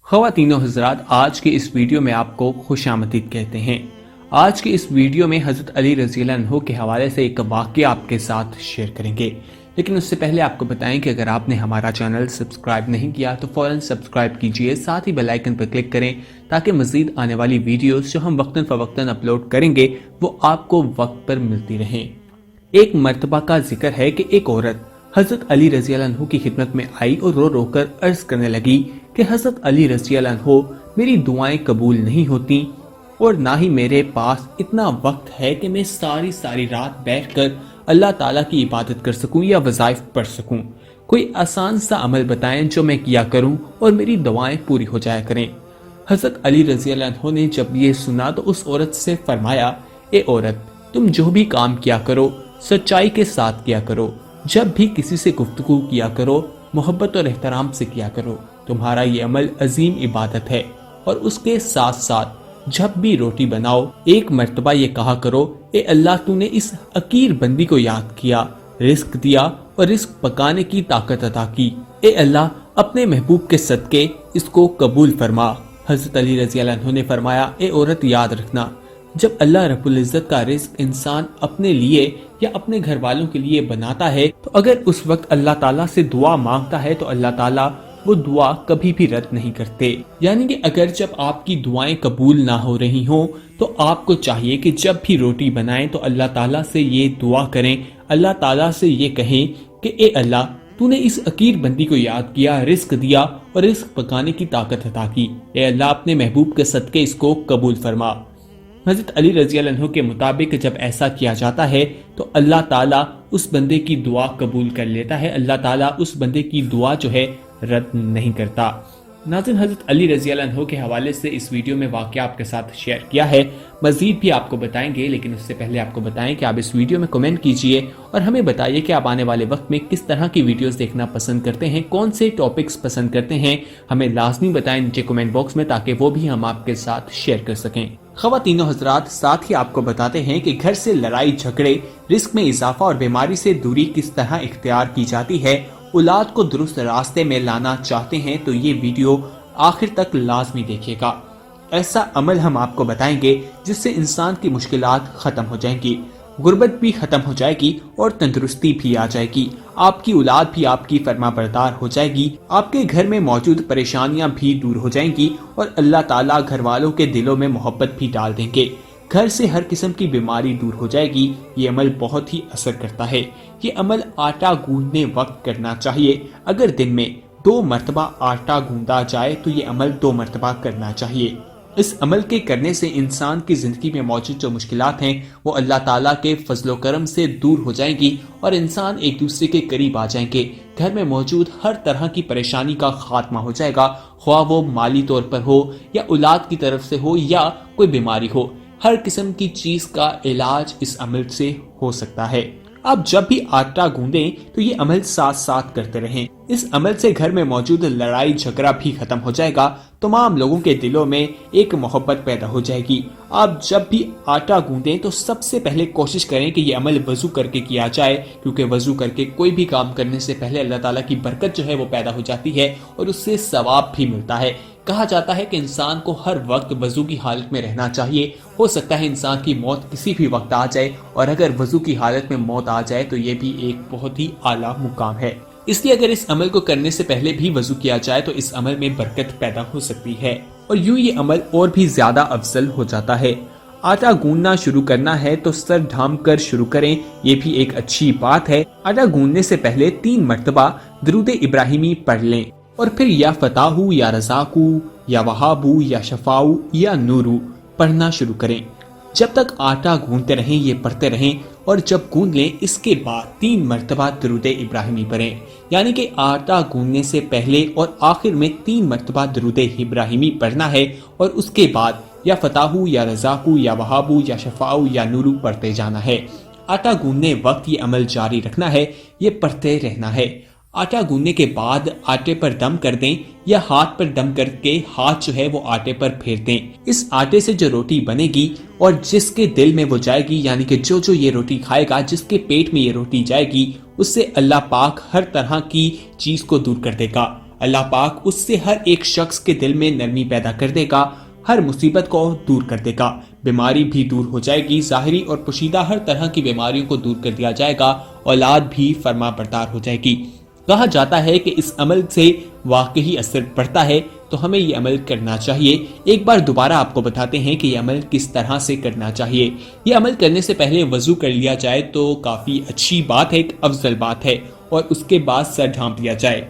ख़वातीनो हज़रात, आज के इस वीडियो में आपको खुशामदीद कहते हैं। आज के इस वीडियो में हज़रत अली रज़ी अल्लाह अन्हु के हवाले से एक वाक़या आपके साथ शेयर करेंगे, लेकिन उससे पहले आपको बताएं कि अगर आपने हमारा चैनल सब्सक्राइब नहीं किया तो फ़ौरन सब्सक्राइब कीजिए, साथ ही बेल आइकन पर क्लिक करें ताकि मज़ीद आने वाली वीडियोस जो हम वक्तन फ़वक्तन अपलोड करेंगे वो आपको वक्त पर मिलती रहें। एक मर्तबा का जिक्र है कि एक औरत हज़रत अली रज़ी अल्लाह अन्हु की खिदमत में आई और रो रो कर अर्ज करने लगी कि हज़रत अली रज़ी अल्लाह अन्हु, मेरी दुआएं कबूल नहीं होती और ना ही मेरे पास इतना वक्त है कि मैं सारी रात बैठकर अल्लाह ताला की इबादत कर सकूं या वज़ाइफ पढ़ सकूं। कोई आसान सा अमल बताएं जो मैं किया करूं और मेरी दुआएं पूरी हो जाया करें। हज़रत अली रज़ी अल्लाह अन्हु ने जब ये सुना तो उस औरत से फरमाया, ए औरत, तुम जो भी काम किया करो सच्चाई के साथ किया करो। जब भी किसी से गुफ्तगू किया करो मोहब्बत और एहतराम से किया करो। तुम्हारा ये अमल अजीम इबादत है। और उसके साथ साथ जब भी रोटी बनाओ एक मर्तबा ये कहा करो, ए अल्लाह, तूने इस अकीर बंदी को याद किया, रिस्क दिया और रिस्क पकाने की ताकत अता की। ए अल्लाह, अपने महबूब के सदके इसको कबूल फरमा। हज़रत अली रज़ी अल्लाह अन्हु ने फरमाया, ए औरत, याद रखना, जब अल्लाह रब्बुल इज़्ज़त का रिस्क इंसान अपने लिए या अपने घर वालों के लिए बनाता है तो अगर उस वक्त अल्लाह ताला से दुआ मांगता है तो अल्लाह ताला वो दुआ कभी भी रद्द नहीं करते। यानी कि अगर जब आपकी दुआएं कबूल ना हो रही हो तो आपको चाहिए कि जब भी रोटी बनाएं तो अल्लाह ताला से ये दुआ करें, अल्लाह ताला से ये कहें कि ए अल्लाह, तूने इस अकीर बंदी को याद किया, रिस्क दिया और रिस्क पकाने की ताकत अता की। ए अल्लाह, अपने महबूब के सदके इसको कबूल फरमा। हज़रत अली रज़ी अल्लाह अन्हु के मुताबिक जब ऐसा किया जाता है तो अल्लाह ताला उस बंदे की दुआ कबूल कर लेता है। अल्लाह ताला उस बंदे की दुआ जो है रद्द नहीं करता। नाज़रीन, हज़रत अली रज़ी अल्लाह अन्हु के हवाले से इस वीडियो में वाक़या आपके साथ शेयर किया है। मज़ीद भी आपको बताएंगे, लेकिन उससे पहले आपको बताएं कि आप इस वीडियो में कमेंट कीजिए और हमें बताइए कि आप आने वाले वक्त में किस तरह की वीडियोस देखना पसंद करते हैं, कौन से टॉपिक्स पसंद करते हैं। हमें लाजमी बताएं नीचे कमेंट बॉक्स में, ताकि वो भी हम आपके साथ शेयर कर सकें। ख़वातीनो हज़रात, साथ ही आपको बताते हैं कि घर से लड़ाई झगड़े, रिस्क में इजाफा और बीमारी से दूरी किस तरह इख्तियार की जाती है। औलाद को दुरुस्त रास्ते में लाना चाहते हैं तो ये वीडियो आखिर तक लाजमी देखिएगा। ऐसा अमल हम आपको बताएंगे जिससे इंसान की मुश्किलात खत्म हो जाएंगी, गुर्बत भी खत्म हो जाएगी और तंदुरुस्ती भी आ जाएगी। आपकी औलाद भी आपकी फरमाबरदार हो जाएगी, आपके घर में मौजूद परेशानियां भी दूर हो जाएंगी और अल्लाह ताला घर वालों के दिलों में मोहब्बत भी डाल देंगे। घर से हर किस्म की बीमारी दूर हो जाएगी। ये अमल बहुत ही असर करता है। ये अमल आटा गूंदने वक्त करना चाहिए। अगर दिन में 2 मरतबा आटा गूंदा जाए तो ये अमल 2 मरतबा करना चाहिए। इस अमल के करने से इंसान की जिंदगी में मौजूद जो मुश्किलात हैं वो अल्लाह ताला के फजलो करम से दूर हो जाएंगी और इंसान एक दूसरे के करीब आ जाएंगे। घर में मौजूद हर तरह की परेशानी का खात्मा हो जाएगा, ख्वाह वो माली तौर पर हो या औलाद की तरफ से हो या कोई बीमारी हो। हर किस्म की चीज का इलाज इस अमल से हो सकता है। आप जब भी आटा गूंदें तो ये अमल साथ साथ करते रहें। इस अमल से घर में मौजूद लड़ाई झगड़ा भी खत्म हो जाएगा। तमाम लोगों के दिलों में एक मोहब्बत पैदा हो जाएगी। आप जब भी आटा गूंदें तो सबसे पहले कोशिश करें कि ये अमल वजू करके किया जाए, क्योंकि वजू करके कोई भी काम करने से पहले अल्लाह ताला की बरकत जो है वो पैदा हो जाती है और उससे सवाब भी मिलता है। कहा जाता है कि इंसान को हर वक्त वजू की हालत में रहना चाहिए। हो सकता है इंसान की मौत किसी भी वक्त आ जाए और अगर वजू की हालत में मौत आ जाए तो ये भी एक बहुत ही आला मुकाम है। इसलिए अगर इस अमल को करने से पहले भी वजू किया जाए तो इस अमल में बरकत पैदा हो सकती है और यूं ये अमल और भी ज्यादा अफजल हो जाता है। आटा गूंदना शुरू करना है तो सर ढाम कर शुरू करें, ये भी एक अच्छी बात है। आटा गूंदने से पहले 3 मरतबा दरूद इब्राहिमी पढ़ लें और फिर या फताहू या रज़ाकू या वहाबू या शफाऊ या नूरू पढ़ना शुरू करें। जब तक आटा गूंदते रहें ये पढ़ते रहें और जब गूंद लें इसके बाद 3 मरतबा दरूद इब्राहिमी पढ़ें। यानी कि आटा गूंदने से पहले और आखिर में 3 मरतबा दरूद इब्राहिमी पढ़ना है और उसके बाद या फताहू या रज़ाकू या वहाबू या शफाऊ या नूरू पढ़ते जाना है। आटा गूंदने वक्त ये अमल जारी रखना है, ये पढ़ते रहना है। आटा गूंदने के बाद आटे पर दम कर दें या हाथ पर दम करके हाथ जो है वो आटे पर फेर दें। इस आटे से जो रोटी बनेगी और जिसके दिल में वो जाएगी, यानी कि जो जो ये रोटी खाएगा, जिसके पेट में ये रोटी जाएगी, उससे अल्लाह पाक हर तरह की चीज को दूर कर देगा। اللہ پاک اس سے ہر ایک شخص کے دل میں نرمی پیدا کر دے گا، ہر مصیبت کو دور کر دے گا، بیماری بھی دور ہو جائے گی، ظاہری اور پوشیدہ ہر طرح کی بیماریوں کو دور کر دیا جائے گا، اولاد بھی فرما بردار ہو جائے گی۔ کہا جاتا ہے کہ اس عمل سے واقعی اثر پڑتا ہے، تو ہمیں یہ عمل کرنا چاہیے۔ ایک بار دوبارہ آپ کو بتاتے ہیں کہ یہ عمل کس طرح سے کرنا چاہیے۔ یہ عمل کرنے سے پہلے وضو کر لیا جائے تو کافی اچھی بات ہے، ایک افضل بات ہے، اور اس کے بعد سر ڈھانپ لیا جائے۔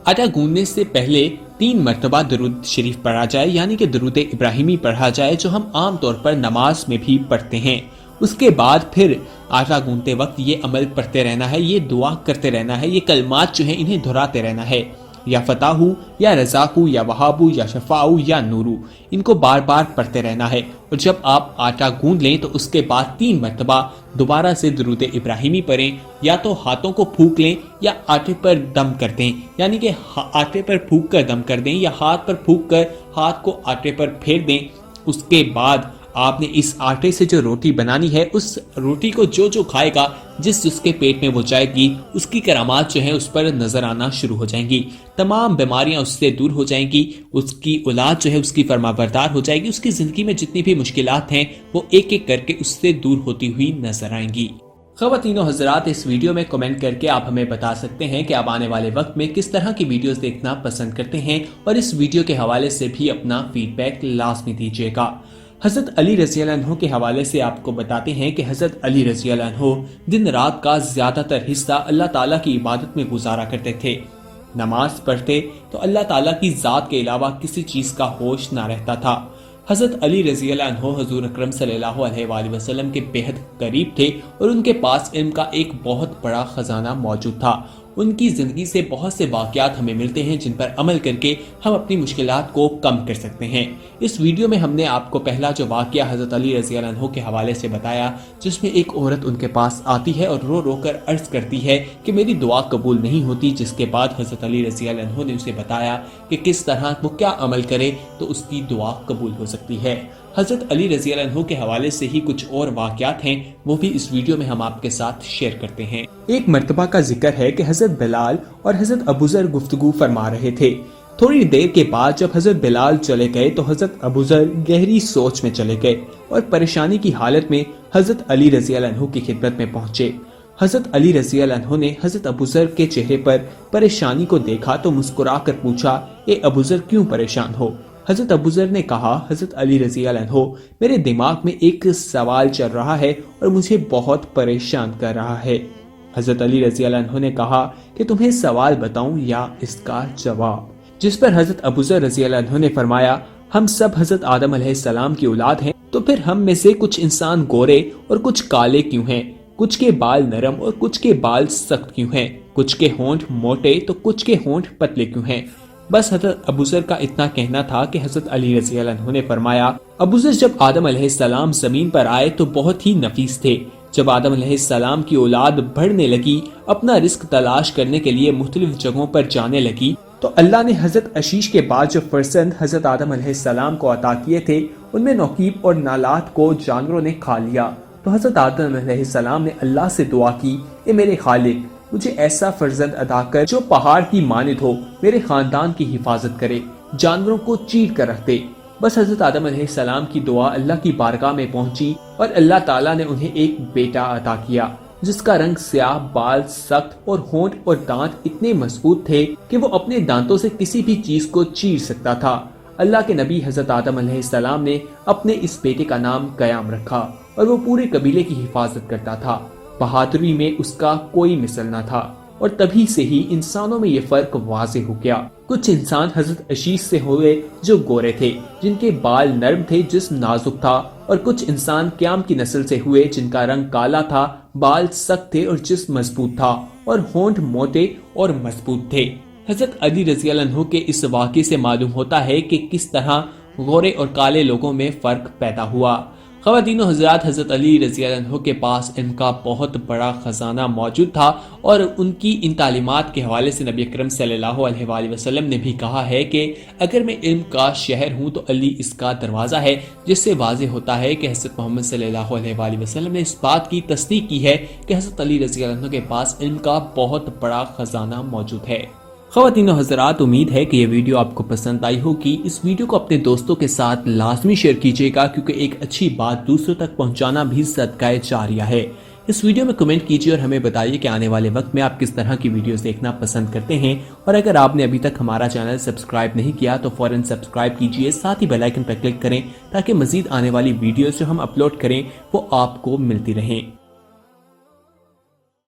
آٹا گوندنے سے پہلے 3 مرتبہ درود شریف پڑھا جائے، یعنی کہ درود ابراہیمی پڑھا جائے، جو ہم عام طور پر نماز میں بھی پڑھتے ہیں۔ اس کے بعد پھر آٹا گوندتے وقت یہ عمل پڑھتے رہنا ہے، یہ دعا کرتے رہنا ہے، یہ کلمات جو ہیں انہیں دہراتے رہنا ہے، یا فتاحو یا رزاقو یا وہابو یا شفاؤ یا نورو، ان کو بار بار پڑھتے رہنا ہے۔ اور جب آپ آٹا گوند لیں تو اس کے بعد 3 مرتبہ دوبارہ سے درود ابراہیمی پڑھیں، یا تو ہاتھوں کو پھونک لیں یا آٹے پر دم کر دیں، یعنی کہ آٹے پر پھونک کر دم کر دیں، یا ہاتھ پر پھونک کر ہاتھ کو آٹے پر پھیر دیں۔ اس کے بعد آپ نے اس آٹے سے جو روٹی بنانی ہے، اس روٹی کو جو کھائے گا، جس کے پیٹ میں وہ جائے گی، اس کی کرامات جو ہیں اس پر نظر آنا شروع ہو جائیں گی، تمام بیماریاں اس سے دور ہو جائیں گی، اس کی اولاد جو ہے اس کی فرما بردار ہو جائے گی، اس کی زندگی میں جتنی بھی مشکلات ہیں وہ ایک ایک کر کے اس سے دور ہوتی ہوئی نظر آئیں گی۔ خواتین و حضرات، اس ویڈیو میں کمنٹ کر کے آپ ہمیں بتا سکتے ہیں کہ آپ آنے والے وقت میں کس طرح کی ویڈیوز دیکھنا پسند کرتے ہیں، اور اس ویڈیو کے حوالے سے بھی اپنا فیڈ بیک لازمی دیجیے گا۔ حضرت علی رضی اللہ عنہ کے حوالے سے آپ کو بتاتے ہیں کہ حضرت علی رضی اللہ عنہ دن رات کا زیادہ تر حصہ اللہ تعالیٰ کی عبادت میں گزارا کرتے تھے۔ نماز پڑھتے تو اللہ تعالیٰ کی ذات کے علاوہ کسی چیز کا ہوش نہ رہتا تھا۔ حضرت علی رضی اللہ عنہ حضور اکرم صلی اللہ علیہ وآلہ وسلم کے بہت قریب تھے، اور ان کے پاس علم کا ایک بہت بڑا خزانہ موجود تھا۔ ان کی زندگی سے بہت سے واقعات ہمیں ملتے ہیں جن پر عمل کر کے ہم اپنی مشکلات کو کم کر سکتے ہیں۔ اس ویڈیو میں ہم نے آپ کو پہلا جو واقعہ حضرت علی رضی اللہ عنہ کے حوالے سے بتایا، جس میں ایک عورت ان کے پاس آتی ہے اور رو رو کر عرض کرتی ہے کہ میری دعا قبول نہیں ہوتی، جس کے بعد حضرت علی رضی اللہ عنہ نے اسے بتایا کہ کس طرح وہ کیا عمل کرے تو اس کی دعا قبول ہو سکتی ہے۔ حضرت علی رضی اللہ عنہ کے حوالے سے ہی کچھ اور واقعات ہیں، وہ بھی اس ویڈیو میں ہم آپ کے ساتھ شیئر کرتے ہیں۔ ایک مرتبہ کا ذکر ہے کہ حضرت بلال اور حضرت ابوذر گفتگو فرما رہے تھے۔ تھوڑی دیر کے بعد جب حضرت بلال چلے گئے تو حضرت ابوذر گہری سوچ میں چلے گئے اور پریشانی کی حالت میں حضرت علی رضی اللہ عنہ کی خدمت میں پہنچے۔ حضرت علی رضی اللہ عنہ نے حضرت ابوذر کے چہرے پر پریشانی کو دیکھا تو مسکرا کر پوچھا، اے ابوذر کیوں پریشان ہو؟ حضرت ابوذر نے کہا، حضرت علی رضی اللہ عنہ، میرے دماغ میں ایک سوال چل رہا ہے اور مجھے بہت پریشان کر رہا ہے۔ حضرت علی رضی اللہ عنہ نے کہا کہ تمہیں سوال بتاؤں یا اس کا جواب؟ جس پر حضرت ابوذر رضی اللہ عنہ نے فرمایا، ہم سب حضرت آدم علیہ السلام کی اولاد ہیں، تو پھر ہم میں سے کچھ انسان گورے اور کچھ کالے کیوں ہیں؟ کچھ کے بال نرم اور کچھ کے بال سخت کیوں ہیں؟ کچھ کے ہونٹ موٹے تو کچھ کے ہونٹ پتلے کیوں ہیں؟ بس حضرت ابوذر کا اتنا کہنا تھا کہ حضرت علی رضی اللہ عنہ نے فرمایا، ابوذر جب آدم علیہ السلام زمین پر آئے تو بہت ہی نفیس تھے۔ جب آدم علیہ السلام کی اولاد بڑھنے لگی، اپنا رزق تلاش کرنے کے لیے مختلف جگہوں پر جانے لگی، تو اللہ نے حضرت عشیش کے بعد جو فرزند حضرت آدم علیہ السلام کو عطا کیے تھے، ان میں نوکیب اور نالات کو جانوروں نے کھا لیا۔ تو حضرت آدم علیہ السلام نے اللہ سے دعا کی، اے میرے خالق، مجھے ایسا فرزند عطا کر جو پہاڑ کی مانند ہو، میرے خاندان کی حفاظت کرے، جانوروں کو چیر کر رکھ دے۔ بس حضرت آدم علیہ السلام کی دعا اللہ کی بارگاہ میں پہنچی اور اللہ تعالیٰ نے انہیں ایک بیٹا عطا کیا، جس کا رنگ سیاہ، بال سخت اور ہونٹ اور دانت اتنے مضبوط تھے کہ وہ اپنے دانتوں سے کسی بھی چیز کو چیر سکتا تھا۔ اللہ کے نبی حضرت آدم علیہ السلام نے اپنے اس بیٹے کا نام قیام رکھا، اور وہ پورے قبیلے کی حفاظت کرتا تھا۔ بہادری میں اس کا کوئی مثل نہ تھا، اور تبھی سے ہی انسانوں میں یہ فرق واضح ہو گیا۔ کچھ انسان حضرت عشیش سے ہوئے جو گورے تھے، جن کے بال نرم تھے، جسم نازک تھا، اور کچھ انسان قیام کی نسل سے ہوئے جن کا رنگ کالا تھا، بال سخت تھے اور جسم مضبوط تھا، اور ہونٹ موٹے اور مضبوط تھے۔ حضرت علی رضی اللہ عنہ کے اس واقعے سے معلوم ہوتا ہے کہ کس طرح گورے اور کالے لوگوں میں فرق پیدا ہوا۔ خواتین و حضرات، حضرت علی رضی اللہ عنہ کے پاس علم کا بہت بڑا خزانہ موجود تھا، اور ان کی ان تعلیمات کے حوالے سے نبی اکرم صلی اللہ علیہ وآلہ وسلم نے بھی کہا ہے کہ اگر میں علم کا شہر ہوں تو علی اس کا دروازہ ہے، جس سے واضح ہوتا ہے کہ حضرت محمد صلی اللہ علیہ وآلہ وسلم نے اس بات کی تصدیق کی ہے کہ حضرت علی رضی اللہ عنہ کے پاس علم کا بہت بڑا خزانہ موجود ہے۔ ख़वातीन और हज़रात, उम्मीद है कि ये वीडियो आपको पसंद आई होगी। इस वीडियो को अपने दोस्तों के साथ लाजमी शेयर कीजिएगा, क्योंकि एक अच्छी बात दूसरों तक पहुंचाना भी सदका जारिया है। इस वीडियो में कमेंट कीजिए और हमें बताइए कि आने वाले वक्त में आप किस तरह की वीडियोस देखना पसंद करते हैं। और अगर आपने अभी तक हमारा चैनल सब्सक्राइब नहीं किया तो फौरन सब्सक्राइब कीजिए, साथ ही बेल आइकन पर क्लिक करें ताकि मजीद आने वाली वीडियोस जो हम अपलोड करें वो आपको मिलती रहें।